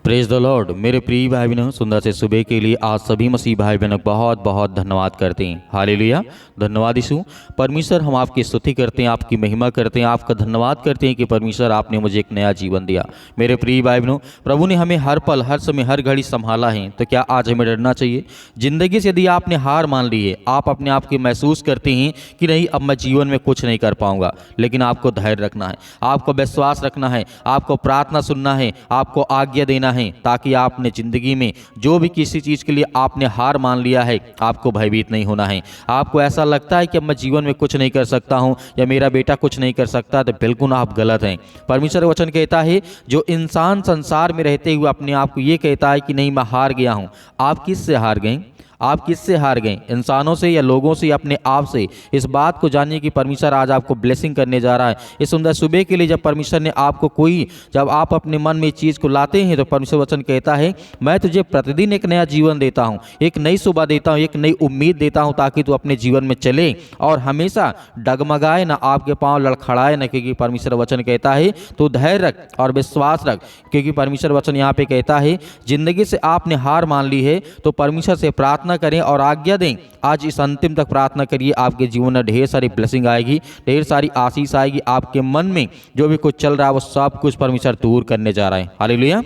Praise the Lord. मेरे प्रिय भाई बहनों, सुंदर से सुबह के लिए आज सभी मसीह भाई बहनों को बहुत बहुत धन्यवाद करते हैं। हालेलुया, धन्यवाद यीशु। परमेश्वर, हम आपकी स्तुति करते हैं, आपकी महिमा करते हैं, आपका धन्यवाद करते हैं कि परमेश्वर आपने मुझे एक नया जीवन दिया। मेरे प्रिय भाई बहनों, प्रभु ने हमें हर पल, हर समय, हर घड़ी संभाला है, तो क्या आज हमें डरना चाहिए? जिंदगी से यदि आपने हार मान ली है, आप अपने आप को महसूस करते हैं कि नहीं, अब मैं जीवन में कुछ नहीं कर पाऊंगा, लेकिन आपको धैर्य रखना है, आपको विश्वास रखना है, आपको प्रार्थना सुनना है, आपको आज्ञा देना है, ताकि आपने जिंदगी में जो भी किसी चीज के लिए आपने हार मान लिया है, आपको भयभीत नहीं होना है। आपको ऐसा लगता है कि अब मैं जीवन में कुछ नहीं कर सकता हूं या मेरा बेटा कुछ नहीं कर सकता, तो बिल्कुल आप गलत हैं। परमेश्वर वचन कहता है, जो इंसान संसार में रहते हुए अपने आप को ये कहता है कि नहीं मैं हार गया हूं, आप किससे हार गए? आप किससे हार गए? इंसानों से या लोगों से या अपने आप से? इस बात को जानिए कि परमेश्वर आज आपको ब्लेसिंग करने जा रहा है। इस सुंदर सुबह के लिए जब परमेश्वर ने आपको जब आप अपने मन में इस चीज़ को लाते हैं, तो परमेश्वर वचन कहता है, मैं तुझे प्रतिदिन एक नया जीवन देता हूँ, एक नई सुबह देता हूँ, एक नई उम्मीद देता हूँ, ताकि तू अपने जीवन में चले और हमेशा डगमगाए ना, आपके पाँव लड़खड़ाए ना। क्योंकि परमेश्वर वचन कहता है तू धैर्य रख और विश्वास रख। क्योंकि परमेश्वर वचन यहाँ पे कहता है, जिंदगी से आपने हार मान ली है तो परमेश्वर से प्रार्थना करें और आज्ञा दें। आज इस अंतिम तक प्रार्थना करिए, आपके जीवन में ढेर सारी ब्लेसिंग आएगी, ढेर सारी आशीष आएगी। आपके मन में जो भी कुछ चल रहा है वो सब कुछ परमेश्वर दूर करने जा रहा है। हालेलुया।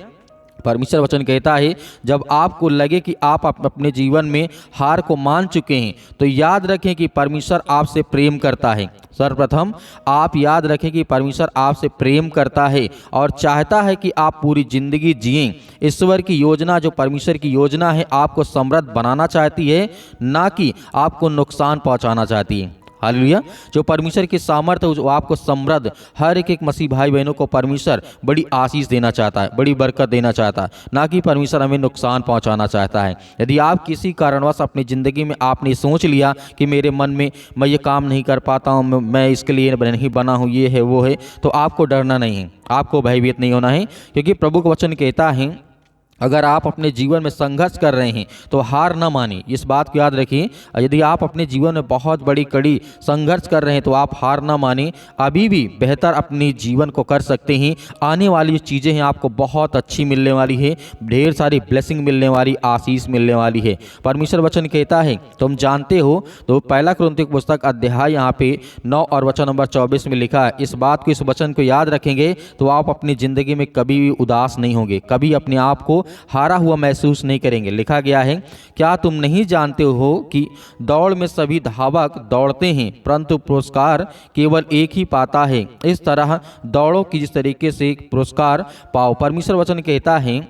परमेश्वर वचन कहता है, जब आपको लगे कि आप अपने जीवन में हार को मान चुके हैं, तो याद रखें कि परमेश्वर आपसे प्रेम करता है। सर्वप्रथम आप याद रखें कि परमेश्वर आपसे प्रेम करता है और चाहता है कि आप पूरी जिंदगी जिएं। ईश्वर की योजना, जो परमेश्वर की योजना है, आपको समृद्ध बनाना चाहती है, ना कि आपको नुकसान पहुंचाना चाहती है। हालेलुया। जो परमेश्वर की सामर्थ्य है, जो आपको समृद्ध, हर एक मसीह भाई बहनों को परमेश्वर बड़ी आशीष देना चाहता है, बड़ी बरकत देना चाहता है, ना कि परमेश्वर हमें नुकसान पहुंचाना चाहता है। यदि आप किसी कारणवश अपनी ज़िंदगी में आपने सोच लिया कि मेरे मन में मैं ये काम नहीं कर पाता हूँ, मैं इसके लिए नहीं बना हूँ, ये है वो है, तो आपको डरना नहीं है, आपको भयभीत नहीं होना है। क्योंकि प्रभु का वचन कहता है, अगर आप अपने जीवन में संघर्ष कर रहे हैं तो हार न मानिए। इस बात को याद रखिए, यदि आप अपने जीवन में बहुत बड़ी कड़ी संघर्ष कर रहे हैं तो आप हार न मानिए। अभी भी बेहतर अपने जीवन को कर सकते हैं। आने वाली जो चीज़ें हैं आपको बहुत अच्छी मिलने वाली है, ढेर सारी ब्लेसिंग मिलने वाली, आशीष मिलने वाली है। परमेश्वर वचन कहता है, तुम जानते हो, तो पहला कुरिन्थियों की पुस्तक अध्याय यहाँ पे 9 और वचन नंबर 24 में लिखा है। इस बात को, इस वचन को याद रखेंगे तो आप अपनी ज़िंदगी में कभी भी उदास नहीं होंगे, कभी अपने आप को हारा हुआ महसूस नहीं करेंगे। लिखा गया है, क्या तुम नहीं जानते हो कि दौड़ में सभी धावक दौड़ते हैं, परंतु पुरस्कार केवल एक ही पाता है। इस तरह दौड़ो कि जिस तरीके से पुरस्कार पाओ। परमेश्वर वचन कहता है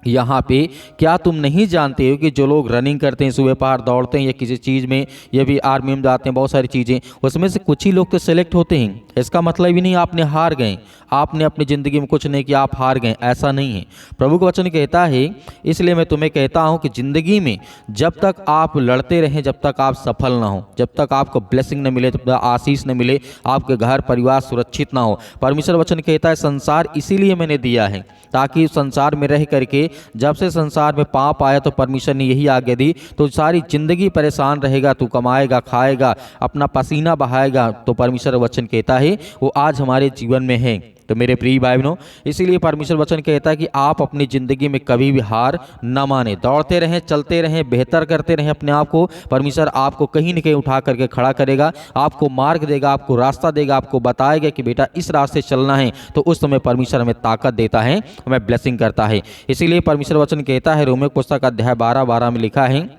यहाँ पे, क्या तुम नहीं जानते हो कि जो लोग रनिंग करते हैं, सुबह पहाड़ दौड़ते हैं या किसी चीज़ में, ये भी आर्मी में जाते हैं, बहुत सारी चीज़ें, उसमें से कुछ ही लोग तो सेलेक्ट होते हैं। इसका मतलब ही नहीं आपने हार गए, आपने अपनी ज़िंदगी में कुछ नहीं किया, आप हार गए, ऐसा नहीं है। प्रभु का वचन कहता है, इसलिए मैं तुम्हें कहता हूँ कि ज़िंदगी में जब तक आप लड़ते रहें, जब तक आप सफल ना हो, जब तक आपको ब्लेसिंग न मिले, जब तक आशीष न मिले, आपके घर परिवार सुरक्षित ना हो। परमेश्वर वचन कहता है, संसार इसीलिए मैंने दिया है, ताकि संसार में रह करके, जब से संसार में पाप आया तो परमेश्वर ने यही आज्ञा दी, तो सारी जिंदगी परेशान रहेगा, तू कमाएगा, खाएगा, अपना पसीना बहाएगा। तो परमेश्वर वचन कहता है वो आज हमारे जीवन में है। तो मेरे प्रिय भाई बहनों, इसीलिए परमेश्वर वचन कहता है कि आप अपनी ज़िंदगी में कभी भी हार न माने, दौड़ते रहें, चलते रहें, बेहतर करते रहें अपने आप को। परमेश्वर आपको कहीं न कहीं उठा करके खड़ा करेगा, आपको मार्ग देगा, आपको रास्ता देगा, आपको बताएगा कि बेटा इस रास्ते चलना है। तो उस समय परमेश्वर हमें ताकत देता है, हमें ब्लेसिंग करता है। इसीलिए परमेश्वर वचन कहता है, रोमियो पुस्तक अध्याय 12 में लिखा है,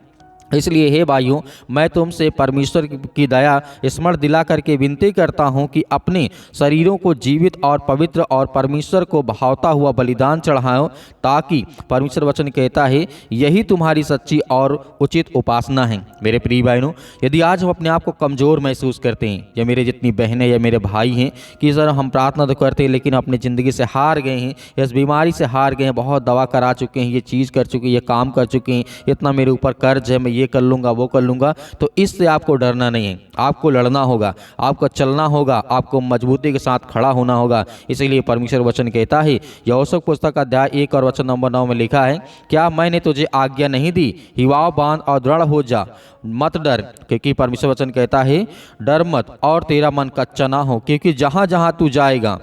इसलिए हे भाइयों, मैं तुमसे परमेश्वर की दया स्मरण दिला करके विनती करता हूं कि अपने शरीरों को जीवित और पवित्र और परमेश्वर को भावता हुआ बलिदान चढ़ाओ, ताकि परमेश्वर वचन कहता है यही तुम्हारी सच्ची और उचित उपासना है। मेरे प्रिय बहनों, यदि आज हम अपने आप को कमज़ोर महसूस करते हैं, या मेरे जितनी बहनें या मेरे भाई हैं, कि सर हम प्रार्थना तो करते हैं लेकिन अपनी ज़िंदगी से हार गए हैं, इस बीमारी से हार गए हैं, बहुत दवा करा चुके हैं, ये चीज़ कर चुके हैं, ये काम कर चुके हैं, इतना मेरे ऊपर कर्ज है, मैं ये कर लूँगा, वो कर लूँगा, तो इससे आपको डरना नहीं है, आपको लड़ना होगा, आपको चलना होगा, आपको मजबूती के साथ खड़ा होना होगा। इसीलिए परमेश्वर वचन कहता है, यहोशू पुस्तक अध्याय 1 और वचन नंबर 9 में लिखा है, क्या मैंने तुझे आज्ञा नहीं दी, हिवाव बांध और दृढ़ हो जा, मत डर। क्योंकि परमेश्वर वचन कहता है, डर मत और तेरा मन कच्चा ना हो, क्योंकि जहाँ जहाँ तू जाएगा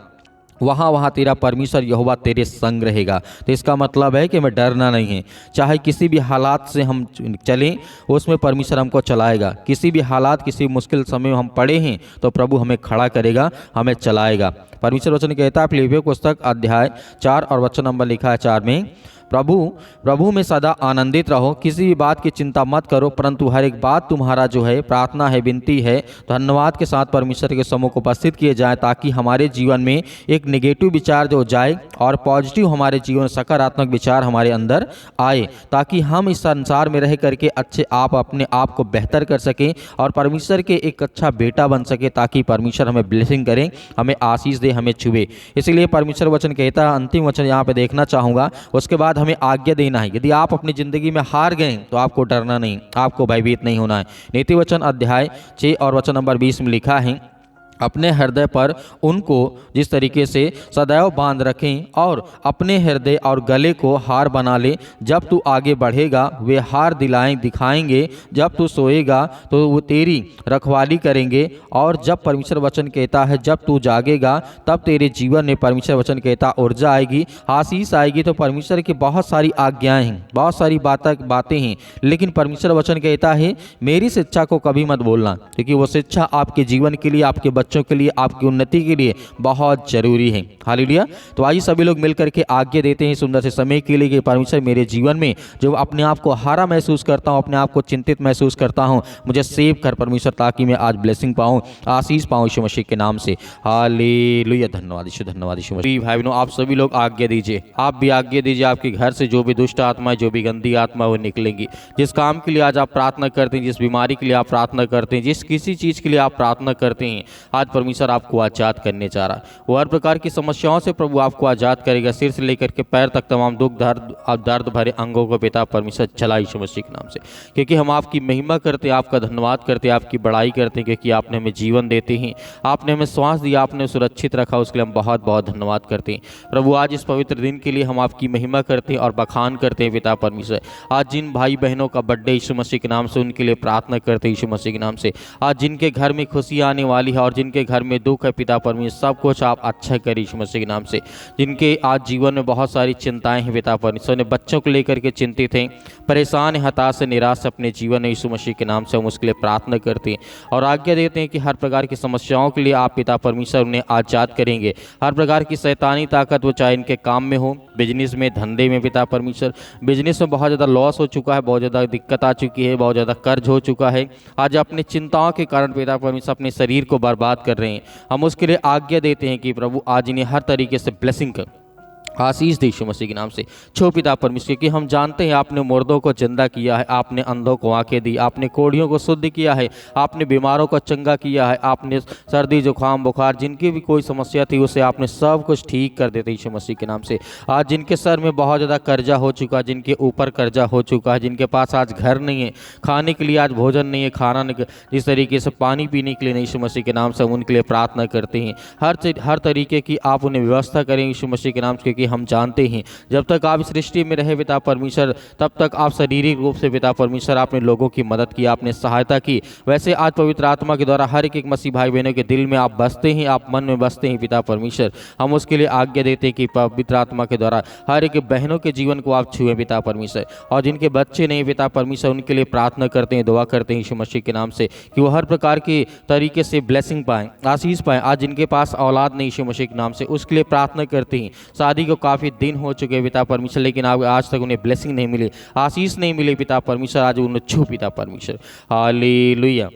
वहाँ तेरा परमेश्वर यहोवा तेरे संग रहेगा। तो इसका मतलब है कि हमें डरना नहीं है। चाहे किसी भी हालात से हम चलें, उसमें परमेश्वर हमको चलाएगा। किसी भी हालात, किसी मुश्किल समय में हम पड़े हैं तो प्रभु हमें खड़ा करेगा, हमें चलाएगा। परमेश्वर वचन कहता है फिलिप्पियों पुस्तक अध्याय 4 और वचन नंबर लिखा है 4 में, प्रभु में सदा आनंदित रहो, किसी भी बात की चिंता मत करो, परंतु हर एक बात तुम्हारा जो है प्रार्थना है, विनती है, धन्यवाद के साथ परमेश्वर के सम्मुख उपस्थित किए जाए, ताकि हमारे जीवन में एक नेगेटिव विचार जो जाए और पॉजिटिव हमारे जीवन सकारात्मक विचार हमारे अंदर आए, ताकि हम इस संसार में रह करके अच्छे अपने आप को बेहतर कर सकें और परमेश्वर के एक अच्छा बेटा बन सके, ताकि परमेश्वर हमें ब्लेसिंग करें, हमें आशीष दे, हमें छुए। इसलिए परमेश्वर वचन कहता है, अंतिम वचन यहाँ पे देखना चाहूँगा, उसके बाद हमें आज्ञा देना है। यदि आप अपनी जिंदगी में हार गए तो आपको डरना नहीं, आपको भयभीत नहीं होना है। नीति वचन अध्याय 6 और वचन नंबर 20 में लिखा है, अपने हृदय पर उनको जिस तरीके से सदैव बांध रखें और अपने हृदय और गले को हार बना ले। जब तू आगे बढ़ेगा वे हार दिखाएंगे, जब तू सोएगा तो वो तेरी रखवाली करेंगे, और जब परमेश्वर वचन कहता है जब तू जागेगा तब तेरे जीवन में परमेश्वर वचन कहता ऊर्जा आएगी, आशीष आएगी। तो परमेश्वर की बहुत सारी आज्ञाएं हैं, बहुत सारी बातें हैं, लेकिन परमेश्वर वचन कहता है मेरी शिक्षा को कभी मत बोलना, क्योंकि वो शिक्षा आपके जीवन के लिए, आपके बच्चों के लिए, आपकी उन्नति के लिए बहुत जरूरी है। हालेलुया। तो आइए सभी लोग मिलकर के आज्ञा देते हैं सुंदर से समय के लिए कि परमेश्वर मेरे जीवन में जो अपने आप को हारा महसूस करता हूं, अपने आप को चिंतित महसूस करता हूं, मुझे सेव कर परमेश्वर, ताकि मैं आज ब्लेसिंग पाऊं, आशीष पाऊं यीशु मसीह के नाम से। हालेलुया। धन्यवाद यीशु, धन्यवाद यीशु मसीह। भाई बहनों, आप सभी लोग आज्ञा दीजिए, आप भी आज्ञा दीजिए, आपके घर से जो भी दुष्ट आत्मा, जो भी गंदी आत्मा वो निकलेंगी। जिस काम के लिए आज आप प्रार्थना करते हैं, जिस बीमारी के लिए आप प्रार्थना करते हैं, जिस किसी चीज के लिए आप प्रार्थना करते हैं, आज परमेश्वर आपको आजाद करने जा रहा है। वो हर प्रकार की समस्याओं से प्रभु आपको आजाद करेगा, सिर से लेकर के पैर तक तमाम दुख दर्द भरे अंगों को पिता परमेश्वर चला यीशु मसीह के नाम से। क्योंकि हम आपकी महिमा करते हैं, आपका धन्यवाद करते हैं, आपकी बड़ाई करते हैं, क्योंकि आपने हमें जीवन देते हैं, आपने हमें श्वास दिया, आपने सुरक्षित रखा, उसके लिए हम बहुत बहुत धन्यवाद करते हैं। प्रभु आज इस पवित्र दिन के लिए हम आपकी महिमा करते हैं और बखान करते हैं पिता परमेश्वर। आज जिन भाई बहनों का बर्थडे यीशु मसीह के नाम से, उनके लिए प्रार्थना करते हैं यीशु मसीह के नाम से। आज जिनके घर में खुशियाँ आने वाली है और जिनके घर में दुख है पिता परमेश्वर, सब कुछ आप अच्छा करिए यीशु मसीह के नाम से। जिनके आज जीवन में बहुत सारी चिंताएं हैं पिता परमेश्वर, ने बच्चों को लेकर के चिंतित हैं, परेशान है, हताश, निराश अपने जीवन में, यीशु मसीह के नाम से हम उसके लिए प्रार्थना करते हैं और आज्ञा देते हैं कि हर प्रकार की समस्याओं के लिए आप पिता परमेश्वर उन्हें आजाद करेंगे। हर प्रकार की शैतानी ताकत, वो चाहे इनके काम में हो, बिजनेस में, धंधे में पिता परमेश्वर, बिजनेस में बहुत ज़्यादा लॉस हो चुका है, बहुत ज़्यादा दिक्कत आ चुकी है, बहुत ज़्यादा कर्ज हो चुका है, आज अपनी चिंताओं के कारण पिता परमेश्वर अपने शरीर को बर्बाद कर रहे हैं, हम उसके लिए आज्ञा देते हैं कि प्रभु आज इन्हें हर तरीके से ब्लेसिंग कर, आशीष दे यीशु मसीह के नाम से। छो पिता परमेश्वर, कि हम जानते हैं आपने मुर्दों को जिंदा किया है, आपने अंधों को आंखें दी, आपने कोढ़ियों को शुद्ध किया है, आपने बीमारों को चंगा किया है, आपने सर्दी जुकाम बुखार जिनकी भी कोई समस्या थी उसे आपने सब कुछ ठीक कर देते यीशु मसीह के नाम से। आज जिनके सर में बहुत ज़्यादा कर्जा हो चुका है, जिनके ऊपर कर्जा हो चुका है, जिनके पास आज घर नहीं है, खाने के लिए आज भोजन नहीं है, खाना नहीं, जिस तरीके से पानी पीने के लिए नहीं, यीशु मसीह के नाम से हम उनके लिए प्रार्थना करते हैं। हर तरीके की आप उन्हें व्यवस्था करें यीशु मसीह के नाम से, क्योंकि हम जानते हैं जब तक आप इस सृष्टि में रहे पिता परमेश्वर, तब तक आप शारीरिक रूप से पिता परमेश्वर आपने लोगों की मदद की, आपने सहायता की। वैसे आज पवित्र आत्मा के द्वारा हर एक मसीह भाई बहनों के दिल में आप बसते हैं, आप मन में बसते हैं पिता परमेश्वर। हम उसके लिए आज्ञा देते हैं कि पवित्र आत्मा के द्वारा हर एक बहनों के जीवन को आप छुए पिता परमेश्वर, और जिनके बच्चे नहीं पिता परमेश्वर उनके लिए प्रार्थना करते हैं, दुआ करते हैं यीशु मसीह के नाम से कि वो हर प्रकार के तरीके से ब्लेसिंग पाएं, आशीष पाएं। आज जिनके पास औलाद नहीं यीशु मसीह के नाम से, उसके लिए प्रार्थना करते हैं। शादी को काफ़ी दिन हो चुके पिता परमेश्वर, लेकिन आज तक उन्हें ब्लेसिंग नहीं मिली, आशीष नहीं मिली पिता परमेश्वर, आज उन्हें छू पिता परमेश्वर। Hallelujah,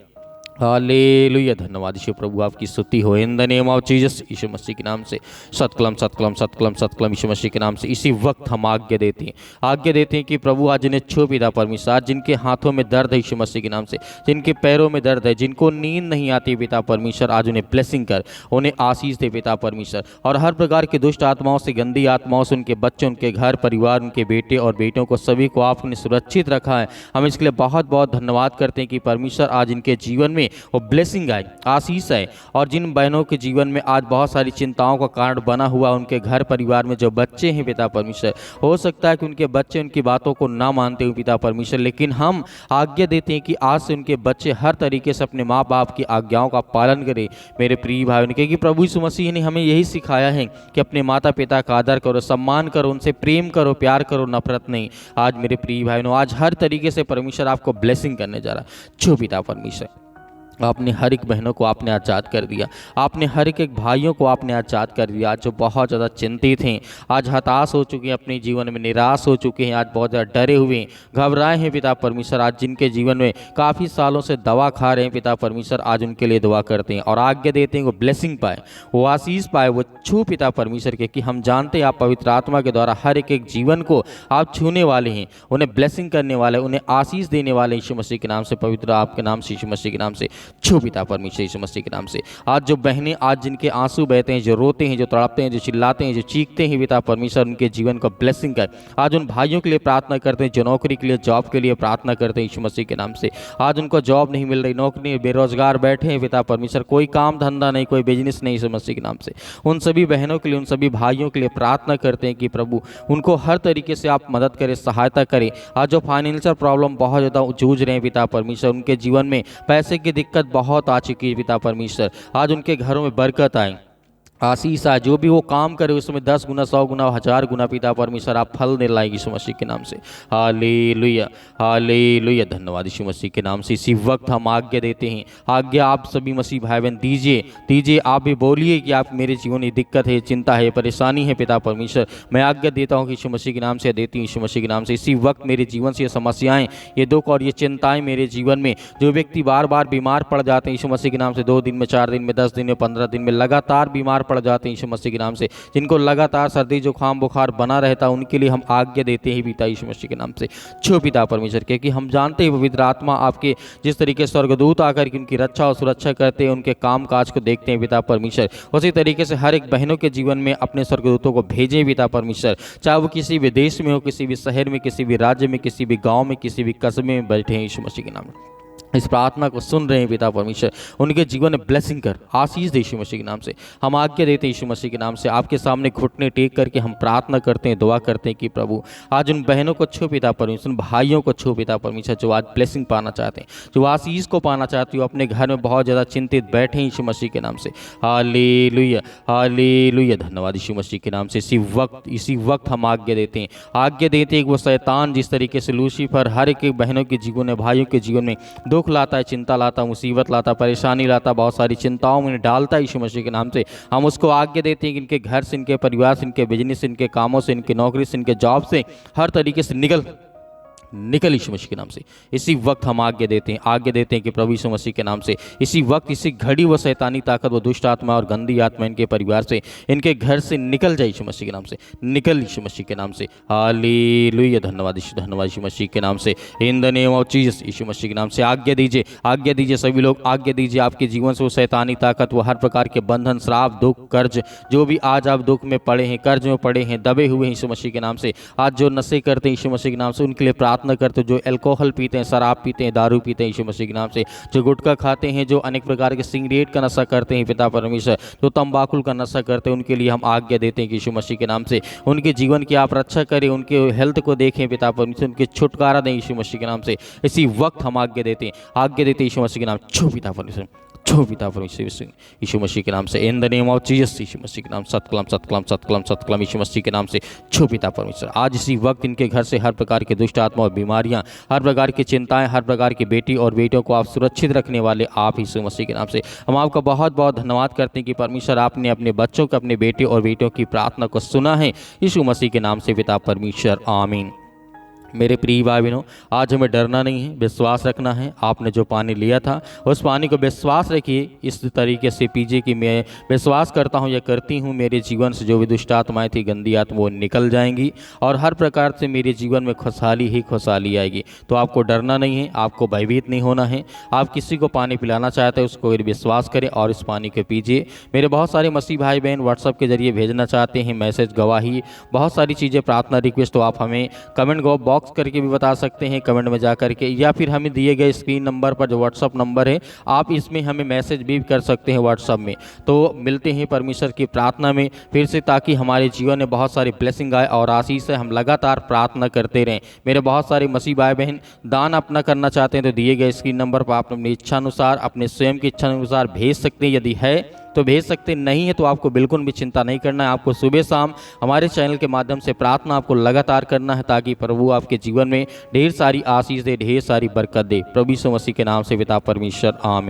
hallelujah. धन्यवाद यीशु प्रभु, आपकी स्तुति हो in the name of Jesus यीशु मसीह के नाम से। सतकलम सतकलम सतकलम सतकलम यीशु मसीह के नाम से। इसी वक्त हम आज्ञा देते हैं कि प्रभु आज इन्हें छू पिता परमेश्वर। आज जिनके हाथों में दर्द है यीशु मसीह के नाम से, जिनके पैरों में दर्द है, जिनको नींद नहीं आती पिता परमेश्वर, आज उन्हें ब्लेसिंग कर, उन्हें आशीष दे पिता परमेश्वर। और हर प्रकार की दुष्ट आत्माओं से, गंदी आत्माओं से उनके बच्चों, उनके घर परिवार, उनके बेटे और बेटियों को सभी को आपने सुरक्षित रखा है। हम इसके लिए बहुत बहुत धन्यवाद करते हैं कि परमेश्वर आज इनके जीवन में में वो ब्लेसिंग आए, आशीष आए। और जिन बहनों के जीवन में आज बहुत सारी चिंताओं का कारण बना हुआ, उनके घर परिवार में जो बच्चे हैं पिता परमेश्वर, हो सकता है कि उनके बच्चे उनकी बातों को ना मानते हो पिता परमेश्वर, लेकिन हम आज्ञा देते हैं कि आज से उनके बच्चे हर तरीके से अपने माँ बाप की आज्ञाओं का पालन करें मेरे प्रिय भाई, क्योंकि प्रभु यीशु मसीह ने हमें यही सिखाया है कि अपने माता पिता का आदर करो, सम्मान करो, उनसे प्रेम करो, प्यार करो, नफरत नहीं। आज मेरे प्रिय भाई, आज हर तरीके से परमेश्वर आपको ब्लेसिंग करने जा रहा है। छो पिता परमेश्वर, आपने हर एक बहनों को आपने आज़ाद कर दिया, आपने हर एक भाइयों को आपने आज़ाद कर दिया। आज जो बहुत ज़्यादा चिंतित हैं, आज हताश हो चुके हैं, अपने जीवन में निराश हो चुके हैं, आज बहुत ज़्यादा डरे हुए हैं, घबराए हैं पिता परमेश्वर, आज जिनके जीवन में काफ़ी सालों से दवा खा रहे हैं पिता परमेश्वर, आज उनके लिए दुआ करते हैं और आज्ञा देते हैं वो ब्लेसिंग पाए, वो आशीष पाए, वो छू पिता परमेश्वर के, कि हम जानते हैं आप पवित्र आत्मा के द्वारा हर एक जीवन को आप छूने वाले हैं, उन्हें ब्लेसिंग करने वाले, उन्हें आशीष देने वाले यीशु मसीह के नाम से, पवित्र आपके नाम से, यीशु मसीह के नाम से। छो पिता परमेश्वर यीशु मसीह के नाम से। आज जो बहनें, आज जिनके आंसू बहते हैं, जो रोते हैं, जो तड़पते हैं, जो चिल्लाते हैं, जो चीखते हैं पिता परमेश्वर, उनके जीवन को ब्लेसिंग कर। आज उन भाइयों के लिए प्रार्थना करते हैं जो नौकरी के लिए, जॉब के लिए प्रार्थना करते हैं यीशु मसीह के नाम से। आज उनको जॉब नहीं मिल रही, नौकरी, बेरोजगार बैठे हैं पिता परमेश्वर, कोई काम धंधा नहीं, कोई बिजनेस नहीं यीशु मसीह के नाम से। उन सभी बहनों के लिए, उन सभी भाइयों के लिए प्रार्थना करते हैं कि प्रभु उनको हर तरीके से आप मदद करें, सहायता करें। आज जो फाइनेंशियल प्रॉब्लम बहुत ज़्यादा जूझ रहे हैं पिता परमेश्वर, उनके जीवन में पैसे की दिक्कत बहुत आ चुकी है पिता परमेश्वर, आज उनके घरों में बरकत आए, आशीष आए, जो भी वो काम करे उसमें 10 गुना, 100 गुना, 1000 गुना पिता परमेश्वर आप फल दे लाएगी यीशु मसीह के नाम से। हालेलुया, हालेलुया, धन्यवाद यीशु मसीह के नाम से। इसी वक्त हम आज्ञा देते हैं, आज्ञा आप सभी मसीह भाई बहन दीजिए, आप भी बोलिए कि आप मेरे जीवन में दिक्कत है, चिंता है, परेशानी है पिता परमेश्वर, मैं आज्ञा देता हूँ कि यीशु मसीह के नाम से देती हूँ, यीशु मसीह के नाम से। इसी वक्त मेरे जीवन से ये समस्याएं, ये दुख और ये चिंताएं मेरे जीवन में, जो व्यक्ति बार बार बीमार पड़ जाते हैं यीशु मसीह के नाम से, 2 दिन में, 4 दिन में, 10 दिन में, 15 दिन में लगातार बीमार पड़ जाते हैं यीशु मसीह के नाम से, जिनको लगातार सर्दी जुकाम बुखार बना रहता है, उनके लिए हम आज्ञा देते हैं पिता यीशु मसीह के नाम से। छो पिता परमेश्वर के, कि हम जानते हैं पवित्र आत्मा आपके जिस तरीके से स्वर्गदूत आकर के उनकी रक्षा और सुरक्षा करते हैं, उनके काम काज को देखते हैं पिता परमेश्वर, उसी तरीके से हर एक बहनों के जीवन में अपने स्वर्गदूतों को भेजें पिता परमेश्वर, चाहे वो किसी भी देश में हो, किसी भी शहर में, किसी भी राज्य में, किसी भी गाँव में, किसी भी कस्बे में बैठे हैं यीशु मसीह के नाम में। इस प्रार्थना को सुन रहे हैं पिता परमेश्वर, उनके जीवन में ब्लेसिंग कर, आशीष दे यीशु मसीह के नाम से। हम आज्ञा देते हैं यीशु मसीह के नाम से, आपके सामने घुटने टेक करके हम प्रार्थना करते हैं, दुआ करते हैं कि प्रभु आज उन बहनों को छू पिता परमेश्वर, उन भाइयों को छू पिता परमेश्वर, जो आज ब्लेसिंग पाना चाहते हैं, जो आशीष को पाना चाहते हो, अपने घर में बहुत ज़्यादा चिंतित बैठे हैं यीशु मसीह के नाम से। हालेलुया, हालेलुया, धन्यवाद यीशु मसीह के नाम से। इसी वक्त हम आज्ञा देते हैं कि वो शैतान जिस तरीके से लूसीफर हर एक बहनों के जीवन में, भाइयों के जीवन में दुख लाता है, चिंता लाता, मुसीबत लाता, परेशानी लाता, बहुत सारी चिंताओं में डालता है यीशु मसीह के नाम से, हम उसको आज्ञा देते हैं कि इनके घर से, इनके परिवार से, इनके बिजनेस से, इनके कामों से, इनकी नौकरी से, इनके जॉब से हर तरीके से निकल यीशु मसीह के नाम से। इसी वक्त हम आज्ञा देते हैं कि प्रभु यीशु मसीह के नाम से, इसी वक्त, इसी घड़ी वो शैतानी ताकत, वो दुष्ट आत्मा और गंदी आत्मा इनके परिवार से, इनके घर से निकल जाए यीशु मसीह के नाम से, निकल यीशु मसीह के नाम से। हालेलुया, धन्यवाद यीशु मसीह के नाम से। In the name of Jesus यीशु मसीह के नाम से आज्ञा दीजिए सभी लोग, आज्ञा दीजिए आपके जीवन से वो शैतानी ताकत, वो हर प्रकार के बंधन, श्राप, दुख, कर्ज, जो भी आज आप दुख में पड़े हैं, कर्ज में पड़े हैं, दबे हुए हैं यीशु मसीह के नाम से, आज जो नशे करते हैं यीशु मसीह के नाम से, उनके लिए प्रार्थना करते, जो अल्कोहल पीते हैं, शराब पीते हैं, दारू पीते हैं यीशु मसीह के नाम से, जो गुटखा खाते हैं, जो अनेक प्रकार के सिगरेट का नशा करते हैं पिता परमेश्वर, जो तंबाकू का नशा करते हैं, उनके लिए हम आज्ञा देते हैं कि यीशु मसीह के नाम से उनके जीवन की आप रक्षा करें, उनके हेल्थ को देखें पिता परमेश्वर, उनके छुटकारा दें यीशु मसीह के नाम से। इसी वक्त हम आज्ञा देते हैं यीशु मसीह के नाम, छो पिता परमेश्वर, छो पिता परमेश्वर यीशु मसीह के नाम से। In the name of Jesus यीशु मसीह के नाम, सतकलम यीशु मसीह के नाम से, छो पिता परमेश्वर। आज इसी वक्त इनके घर से हर प्रकार के दुष्ट आत्मा और बीमारियां, हर प्रकार की चिंताएं, हर प्रकार की बेटी और बेटियों को आप सुरक्षित रखने वाले आप यीशु मसीह के नाम से। हम आपका बहुत बहुत धन्यवाद करते हैं कि परमेश्वर आपने अपने बच्चों को, अपने बेटे और बेटियों की प्रार्थना को सुना है यीशु मसीह के नाम से पिता परमेश्वर, आमीन। मेरे प्रिय भाई बहनों, आज हमें डरना नहीं है, विश्वास रखना है। आपने जो पानी लिया था उस पानी को विश्वास रखिए, इस तरीके से पीजिए कि मैं विश्वास करता हूँ या करती हूँ, मेरे जीवन से जो भी दुष्ट आत्माएँ थी, गंदी आत्मा, वो निकल जाएंगी और हर प्रकार से मेरे जीवन में खुशहाली ही खुशहाली आएगी। तो आपको डरना नहीं है, आपको भयभीत नहीं होना है। आप किसी को पानी पिलाना चाहते हैं, उसको विश्वास करें और इस पानी को पीजिए। मेरे बहुत सारे मसीह भाई बहन व्हाट्सएप के जरिए भेजना चाहते हैं मैसेज, गवाही, बहुत सारी चीज़ें, प्रार्थना, रिक्वेस्ट, तो आप हमें कमेंट बॉक्स इनबॉक्स करके भी बता सकते हैं, कमेंट में जा करके, या फिर हमें दिए गए स्क्रीन नंबर पर जो व्हाट्सअप नंबर है आप इसमें हमें मैसेज भी कर सकते हैं व्हाट्सअप में। तो मिलते हैं परमेश्वर की प्रार्थना में फिर से, ताकि हमारे जीवन में बहुत सारी ब्लेसिंग आए और आशीष से हम लगातार प्रार्थना करते रहें। मेरे बहुत सारे मसीह भाई बहन दान अपना करना चाहते हैं तो दिए गए स्क्रीन नंबर पर आप अपनी इच्छा अनुसार, अपने स्वयं की इच्छा अनुसार भेज सकते हैं। यदि है तो भेज सकते, नहीं है तो आपको बिल्कुल भी चिंता नहीं करना है। आपको सुबह शाम हमारे चैनल के माध्यम से प्रार्थना आपको लगातार करना है, ताकि प्रभु आपके जीवन में ढेर सारी आशीष दे, ढेर सारी बरकत दे। प्रभु यीशु मसीह के नाम से पिता परमेश्वर, आमीन।